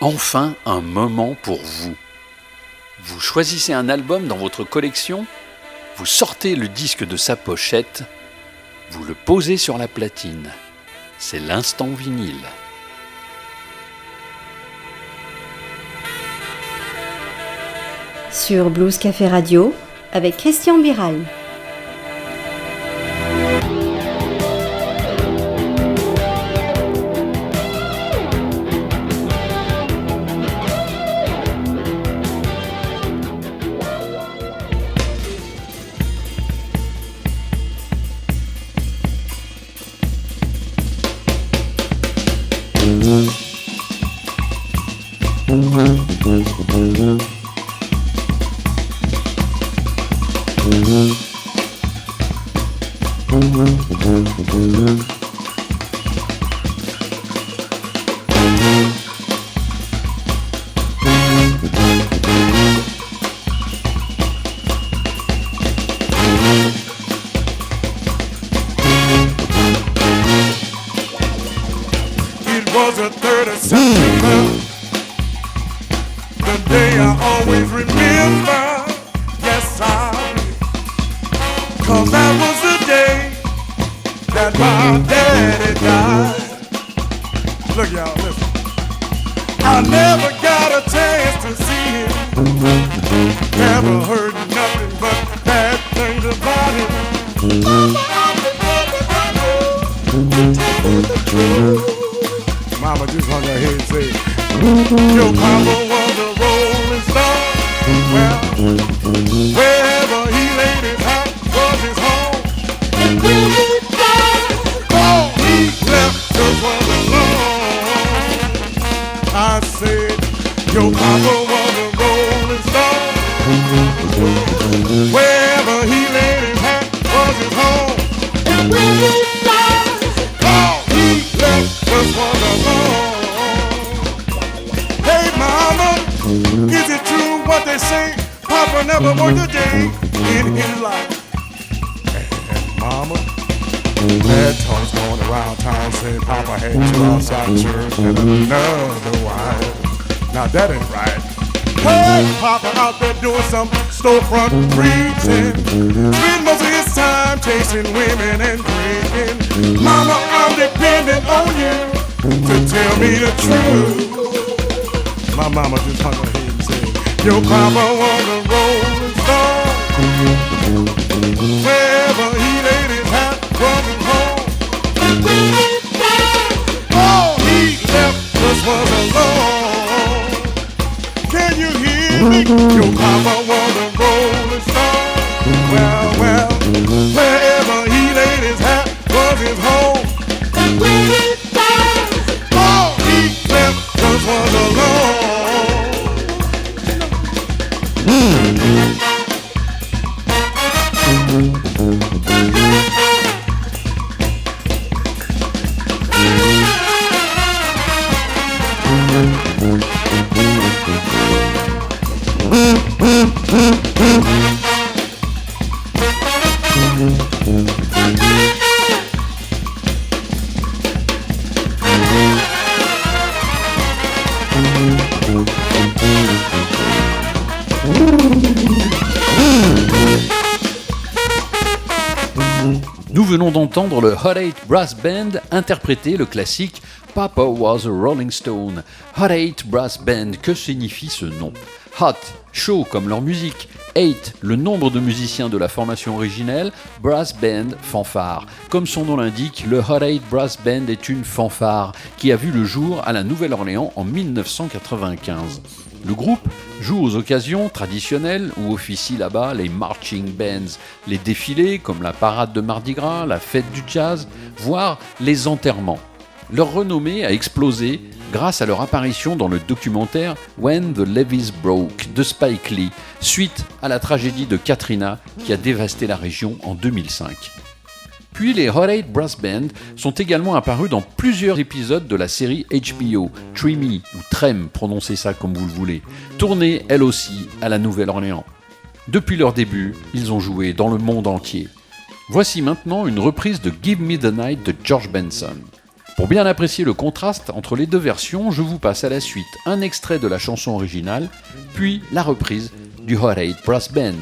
Enfin un moment pour vous. Vous choisissez un album dans votre collection, vous sortez le disque de sa pochette, vous le posez sur la platine. C'est l'instant vinyle. Sur Blues Café Radio avec Christian Biral. Mama just hung her head and said, your papa was a rolling stone. Well, wherever he laid his hat was his home. And when he died, all he left us was alone. I said, your papa was a rolling stone. Wherever he laid his hat was his home. And when he died, all he left us was alone. Hey mama, is it true what they say? Papa never worked a day in his life. And mama, that talk's going around town saying Papa had two outside church and another wife. Now that ain't right. Hey, Papa out there doing some storefront preaching. Spend most of his time chasing women and drinking. Mama, I'm dependent on you to tell me the truth. My mama just hung her head and said, your papa was a rolling stone. Wherever he laid his hat was his home. And when he died, all he left us was alone. Can you hear me? Your papa was a rolling stone. Well, wherever he laid his hat was his home. And when he died, all he left us was alone. Nous venons d'entendre le Hot 8 Brass Band interpréter le classique Papa Was a Rolling Stone. Hot 8 Brass Band, que signifie ce nom? Hot, chaud comme leur musique. 8, le nombre de musiciens de la formation originelle. Brass Band, fanfare. Comme son nom l'indique, le Hot 8 Brass Band est une fanfare qui a vu le jour à la Nouvelle-Orléans en 1995. Le groupe joue aux occasions traditionnelles où officient là-bas les marching bands, les défilés comme la parade de Mardi Gras, la fête du jazz, voire les enterrements. Leur renommée a explosé grâce à leur apparition dans le documentaire When the Levees Broke de Spike Lee, suite à la tragédie de Katrina qui a dévasté la région en 2005. Puis les Hot 8 Brass Band sont également apparus dans plusieurs épisodes de la série HBO, Treme ou Trem, prononcez ça comme vous le voulez, tournée elle aussi à la Nouvelle-Orléans. Depuis leur début, ils ont joué dans le monde entier. Voici maintenant une reprise de Give Me the Night de George Benson. Pour bien apprécier le contraste entre les deux versions, je vous passe à la suite un extrait de la chanson originale, puis la reprise du Hot 8 Brass Band.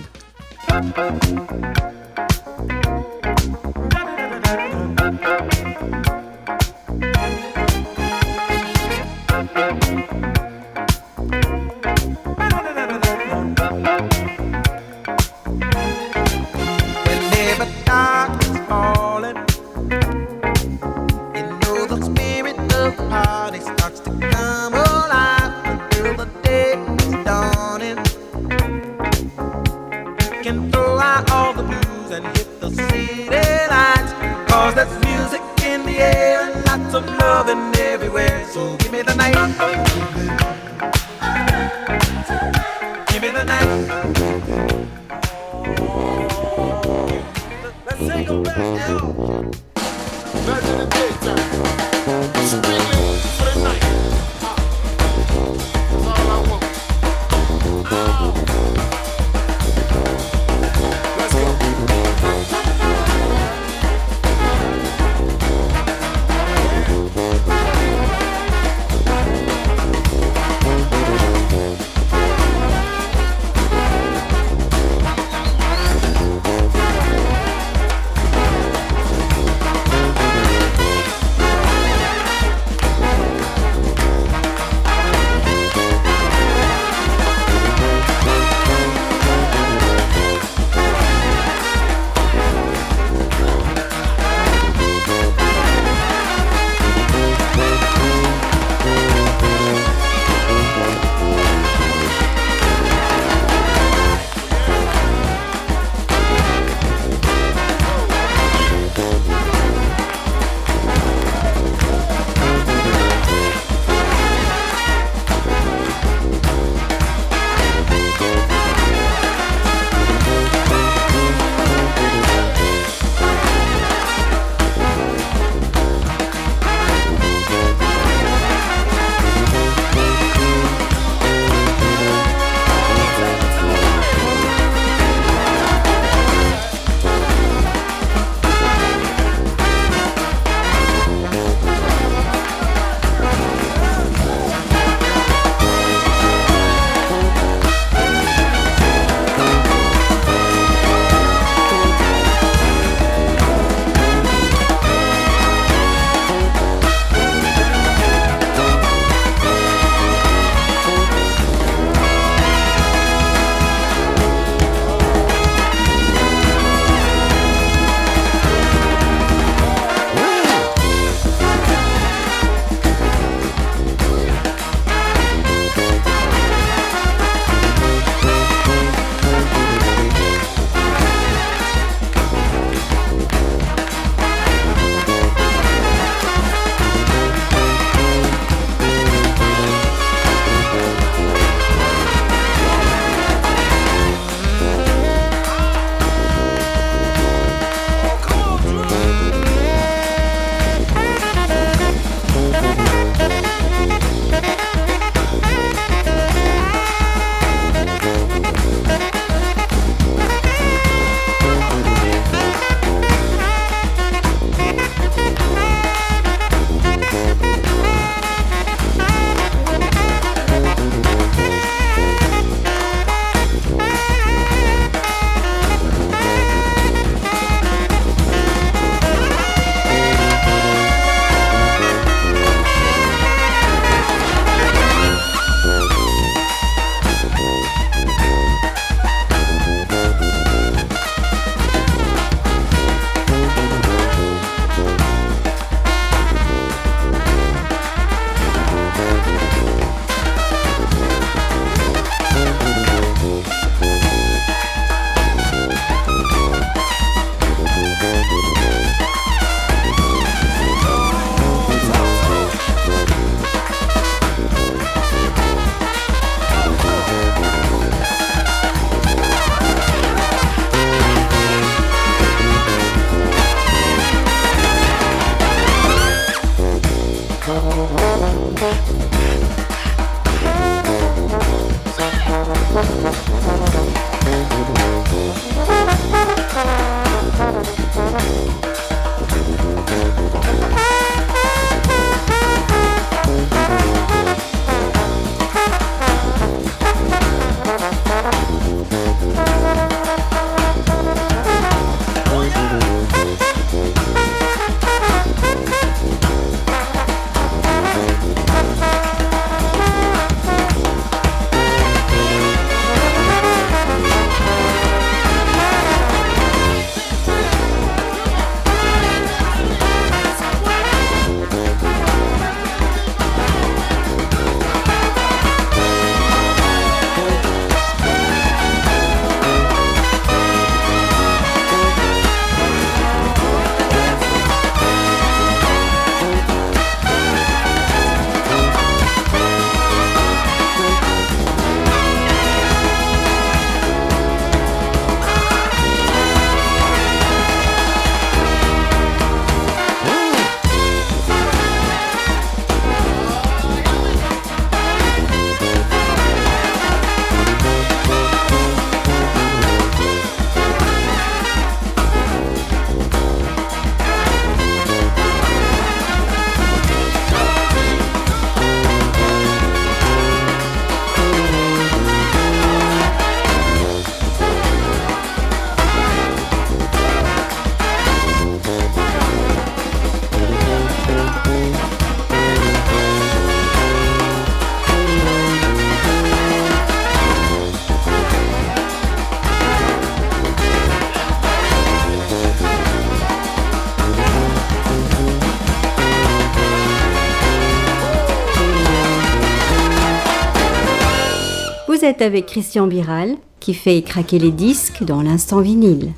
Vous êtes avec Christian Biral, qui fait craquer les disques dans l'instant vinyle.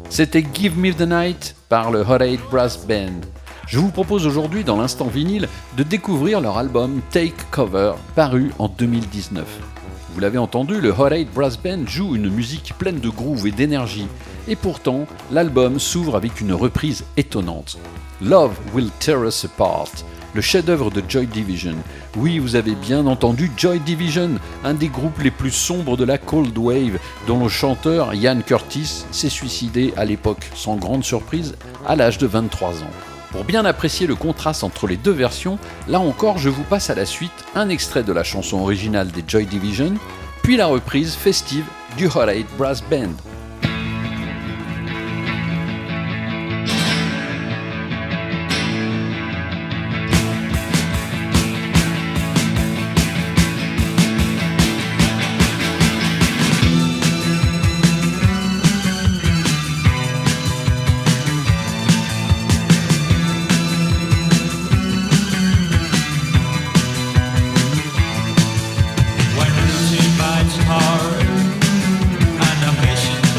C'était Give Me the Night par le Hot 8 Brass Band. Je vous propose aujourd'hui dans l'instant vinyle de découvrir leur album Take Cover, paru en 2019. Vous l'avez entendu, le Hot 8 Brass Band joue une musique pleine de groove et d'énergie. Et pourtant, l'album s'ouvre avec une reprise étonnante. Love Will Tear Us Apart, le chef-d'œuvre de Joy Division. Oui, vous avez bien entendu Joy Division, un des groupes les plus sombres de la Cold Wave, dont le chanteur Ian Curtis s'est suicidé à l'époque, sans grande surprise, à l'âge de 23 ans. Pour bien apprécier le contraste entre les deux versions, là encore je vous passe à la suite un extrait de la chanson originale des Joy Division, puis la reprise festive du Hot 8 Brass Band. When losing my guitar and ambition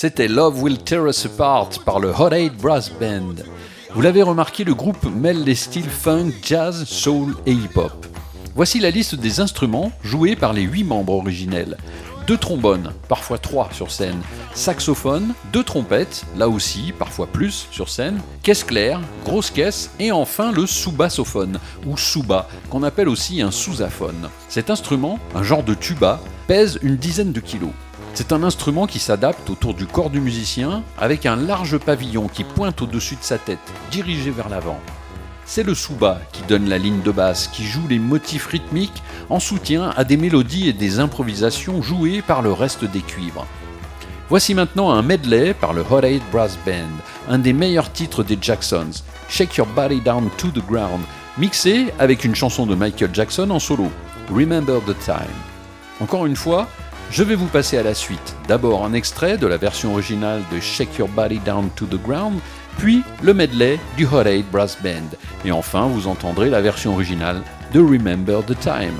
C'était Love Will Tear Us Apart par le Hot 8 Brass Band. Vous l'avez remarqué, le groupe mêle les styles funk, jazz, soul et hip-hop. Voici la liste des instruments joués par les 8 membres originels. 2 trombones, parfois 3 sur scène, saxophone, 2 trompettes, là aussi, parfois plus sur scène, caisse claire, grosse caisse, et enfin le sous-bassophone, ou sous-bas, qu'on appelle aussi un sousaphone. Cet instrument, un genre de tuba, pèse une dizaine de kilos. C'est un instrument qui s'adapte autour du corps du musicien, avec un large pavillon qui pointe au-dessus de sa tête, dirigé vers l'avant. C'est le sous-bas qui donne la ligne de basse, qui joue les motifs rythmiques en soutien à des mélodies et des improvisations jouées par le reste des cuivres. Voici maintenant un medley par le Hot 8 Brass Band, un des meilleurs titres des Jacksons, Shake Your Body Down to the Ground, mixé avec une chanson de Michael Jackson en solo, Remember the Time. Encore une fois, je vais vous passer à la suite. D'abord un extrait de la version originale de Shake Your Body Down to the Ground, puis le medley du Hot 8 Brass Band. Et enfin, vous entendrez la version originale de Remember the Time.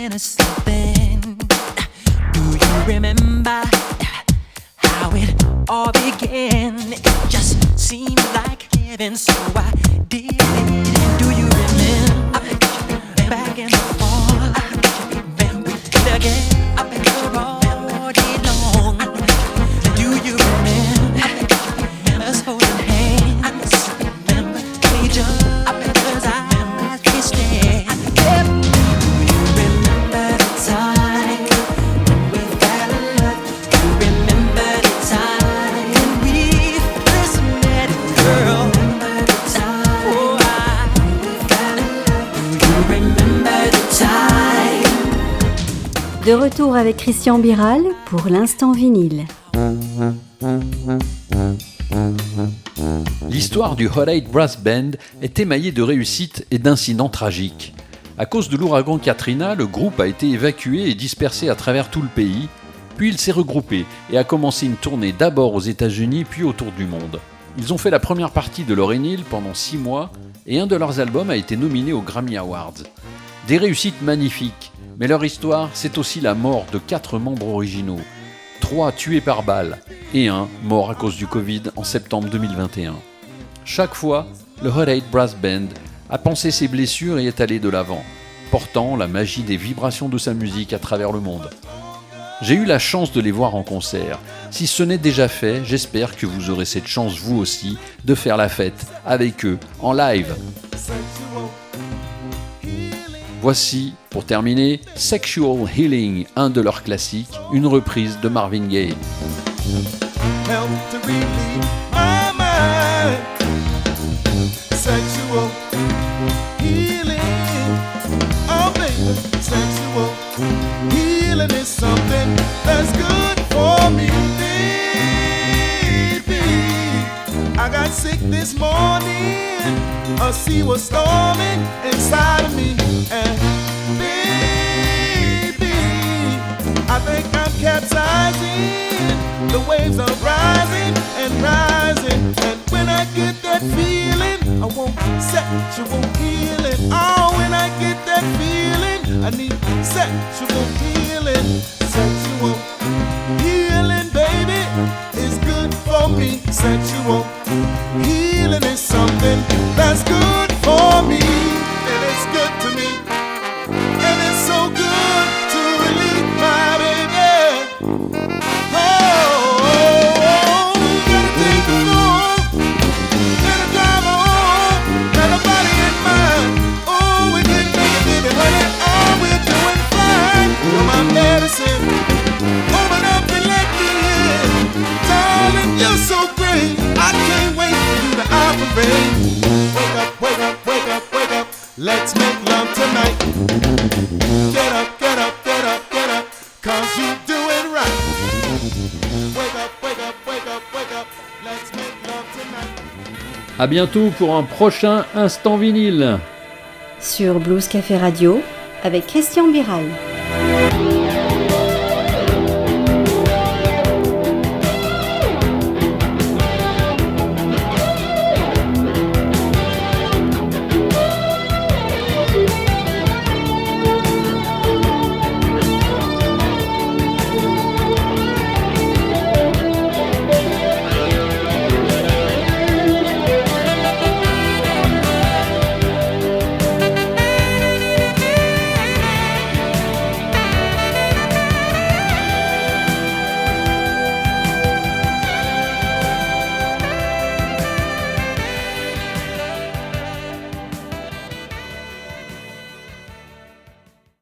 feeling of something. Do you remember how it all began? It just seemed like heaven, so I did it. Do you remember back in the fall when we did again all day long? Do you remember us holding hands? Remember each other's eyes kissing? Do you remember the time when we fell in love? Do you remember the time when we first met, girl? Remember the time, oh, we fell in love. Do you remember the time? De retour avec Christian Biral pour l'instant vinyle. L'histoire du Hot 8 Brass Band est émaillée de réussites et d'incidents tragiques. À cause de l'ouragan Katrina, le groupe a été évacué et dispersé à travers tout le pays, puis il s'est regroupé et a commencé une tournée d'abord aux États-Unis puis autour du monde. Ils ont fait la première partie de Lauryn Hill pendant 6 mois et un de leurs albums a été nominé aux Grammy Awards. Des réussites magnifiques, mais leur histoire, c'est aussi la mort de 4 membres originaux, 3 tués par balle et 1 mort à cause du Covid en septembre 2021. Chaque fois, le Hot 8 Brass Band a pansé ses blessures et est allé de l'avant, portant la magie des vibrations de sa musique à travers le monde. J'ai eu la chance de les voir en concert. Si ce n'est déjà fait, j'espère que vous aurez cette chance vous aussi de faire la fête avec eux en live. Voici, pour terminer, Sexual Healing, un de leurs classiques, une reprise de Marvin Gaye. Help to relieve my mind. Sexual healing. Oh, baby. Sexual healing is something that's good for me, baby. I got sick this morning. A sea was storming inside of me. And baby, I think I'm capsizing. The waves are rising and rising. And when I get that feeling, I want sexual healing. Oh, when I get that feeling, I need sexual healing. Sexual healing, baby, is good for me. Sexual healing is something that's good for me. And it's good to me. And it's so good to relieve my baby. Oh, gotta take it home. Gotta drive her home. Got a body and mind. Oh, we can make it, baby, honey. Oh, we're doing fine. You're my medicine. Open up and let me in. Darling, you're so great. I can't wait for you to operate. Wake up, wake up, wake up, wake up. Let's make love tonight. Get up, get up, get up, get up. Cause you do it right. Wake up, wake up, wake up, wake up. Let's make love tonight. À bientôt pour un prochain Instant Vinyle. Sur Blues Café Radio avec Christian Biral.